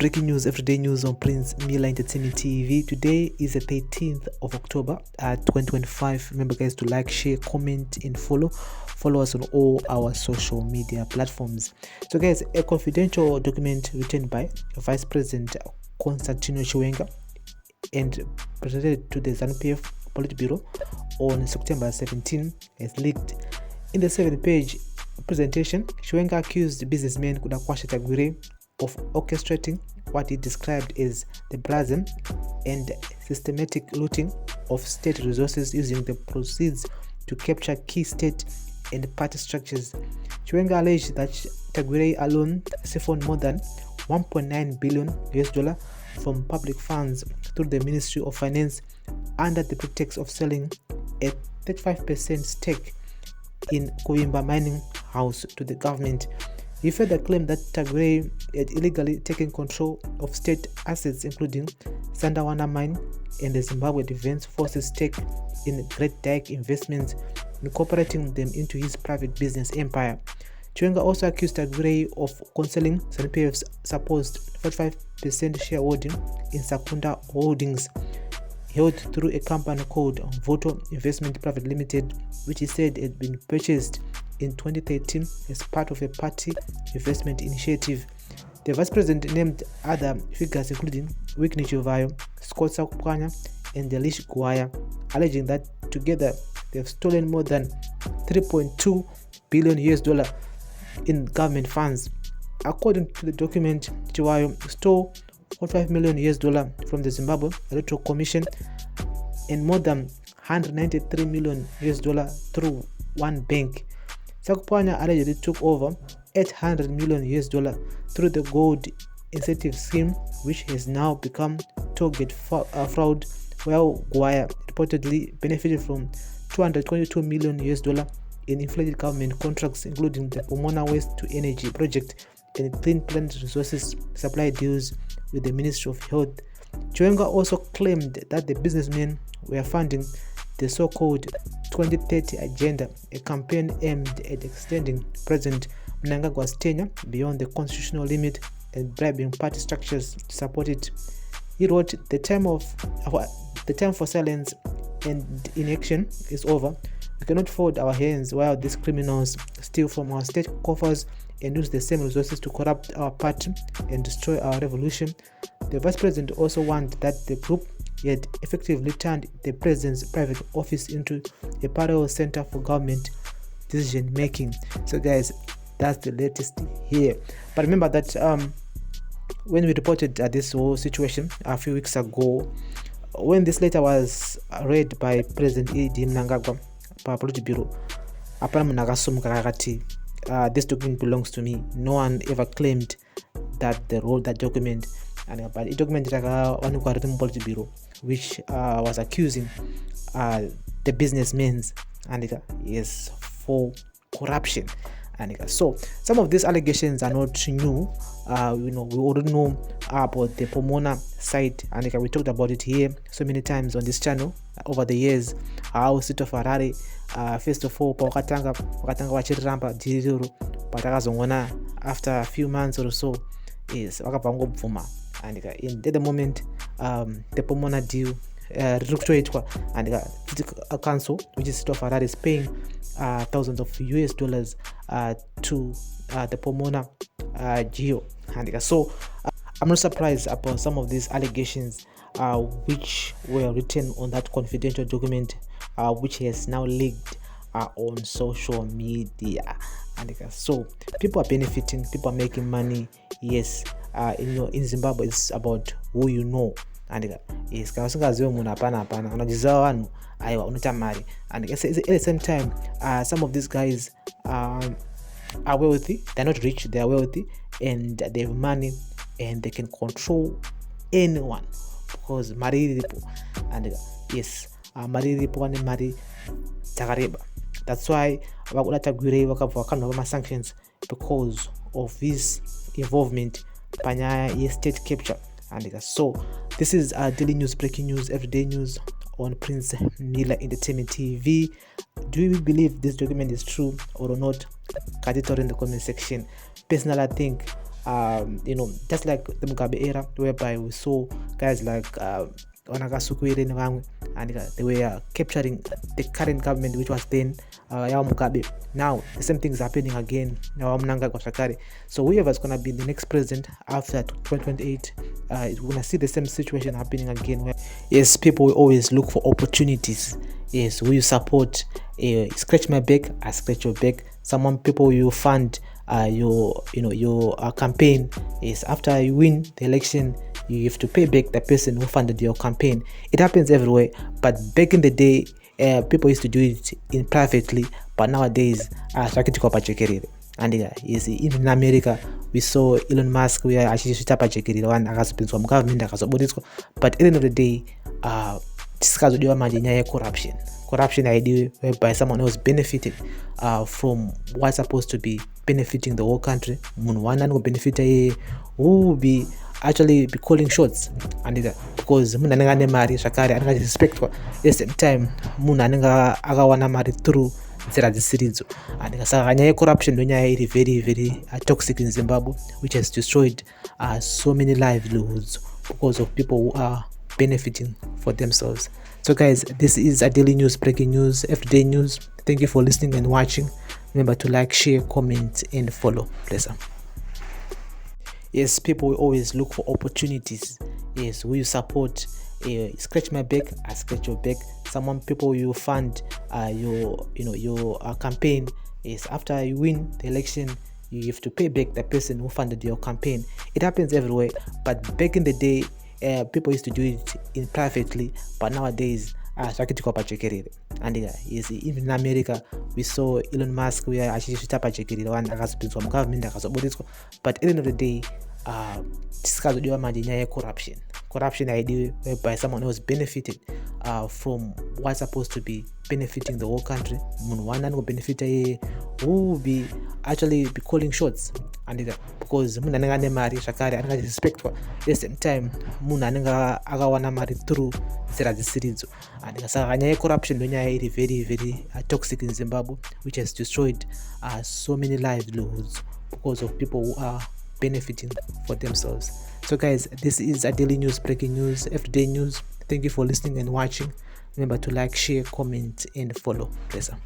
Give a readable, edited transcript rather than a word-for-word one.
breaking news, everyday news on Prince Miller Entertainment TV. Today is the 13th of October 2025. Remember guys to like, share, comment and follow us on all our social media platforms. So guys, a confidential document written by Vice President Constantino Chiwenga and presented to the ZANU PF Politburo on September 17 has leaked. In the 7-page presentation, Chiwenga accused businessman Tagwirei of orchestrating what he described as the brazen and systematic looting of state resources using the proceeds to capture key state and party structures. Chiwenga alleged that Tagwirei alone siphoned more than $1.9 billion from public funds through the Ministry of Finance under the pretext of selling a 35% stake in Kuvimba mining house to the government. He further claimed that Tagwirei had illegally taken control of state assets including Sandawana mine and the Zimbabwe Defense Forces stake in Great Dyke Investments, incorporating them into his private business empire. Chiwenga also accused Tagwirei of concealing ZANU PF's supposed 45% shareholding in Sakunda Holdings, held through a company called Voto Investment Private Limited, which he said had been purchased in 2013 as part of a party investment initiative. The vice president named other figures including Whitney Chivayo, Scott Sakupanya, and Delish Guaya, alleging that together they have stolen more than $3.2 billion in government funds. According to the document, Chivayo stole $45 million from the Zimbabwe Electoral Commission and more than $193 million through one bank. Sakupanya allegedly took over $800 million through the gold incentive scheme, which has now become target fraud, while Guaya reportedly benefited from $222 million in inflated government contracts, including the Pomona Waste to Energy project and clean planet resources supply deals with the Ministry of Health. Chiwenga also claimed that the businessmen were funding the so-called 2030 agenda, a campaign aimed at extending President Mnangagwa's tenure beyond the constitutional limit and bribing party structures to support it. He wrote, the time for silence and inaction is over. We cannot fold our hands while these criminals steal from our state coffers and use the same resources to corrupt our party and destroy our revolution. The vice president also warned that the group had effectively turned the president's private office into a parallel center for government decision making. So guys, that's the latest here. But remember that when we reported this whole situation a few weeks ago, when this letter was read by President E.D. Mnangagwa pa Politburo, apana munakasumuka kakati, this document belongs to me. No one ever claimed that they wrote that document, but a document Politburo which was accusing the businessmen and yes, for corruption. And so some of these allegations are not new. We already know about the Pomona site, and we talked about it here so many times on this channel over the years. How Sito Ferrari first of all wakatanga vachiriramba dhiriro patakazongona after a few months or so is vakabva ngobvuma, and in the moment the Pomona deal rikutoitwa, and a council which is Sito Ferrari is paying thousands of US dollars to the Pomona geo. And so I'm not surprised about some of these allegations which were written on that confidential document which has now leaked on social media. And so people are benefiting, people are making money. Yes, in Zimbabwe it's about who you know. And yes, kawasingaziwe munhu hapana unajizawa vanhu aiwa unoita mari. And at the same time some of these guys are wealthy. They're not rich, they are wealthy, and they have money and they can control anyone because mari iripo. And yes, mari iripo ane mari dzakareba. That's why vakuda Tagwirei vakabva vakanhwa pama-sanctions because of his involvement panyaya ye-state capture. And so this is daily news, breaking news, everyday news on Prince Miller Entertainment TV. Do you believe this document is true or not? Cut it out in the comment section. Personally, I think just like the Mugabe era, whereby we saw guys like Tagwirei and they were capturing the current government, which was then Mugabe. Now the same thing is happening again. So whoever is gonna be the next president after 2028, we're gonna see the same situation happening again. Where yes, people will always look for opportunities. Yes, who you support? Scratch my back, I scratch your back. Some people you fund your campaign. Is after you win the election, you have to pay back the person who funded your campaign. It happens everywhere, but back in the day, people used to do it in privately, but nowadays and you see, even in America we saw Elon Musk where actually one from government, but at the end of the day, corruption idea whereby someone else benefited from what's supposed to be benefiting the whole country. One will benefit who will be actually be calling shots and because respect at the same time through and corruption very very toxic in Zimbabwe, which has destroyed so many livelihoods because of people who are benefiting for themselves. So guys, this is a daily news, breaking news, everyday news. Thank you for listening and watching. Remember to like, share, comment and follow. Pleasure. Yes, people will always look for opportunities. Yes, who you support? Scratch my back, I scratch your back. Some people you fund your campaign. Is after you win the election, you have to pay back the person who funded your campaign. It happens everywhere, but back in the day, people used to do it in privately, but nowadays and you see, even in America we saw Elon Musk where actually one from government, but at the end of the day, corruption idea whereby someone else benefited from what's supposed to be benefiting the whole country. One will benefit who will be actually be calling shots and because respect at the same time through and corruption very very toxic in Zimbabwe, which has destroyed so many livelihoods because of people who are benefiting for themselves. So guys, this is a daily news, breaking news, everyday news. Thank you for listening and watching. Remember to like, share, comment and follow. Pleasure.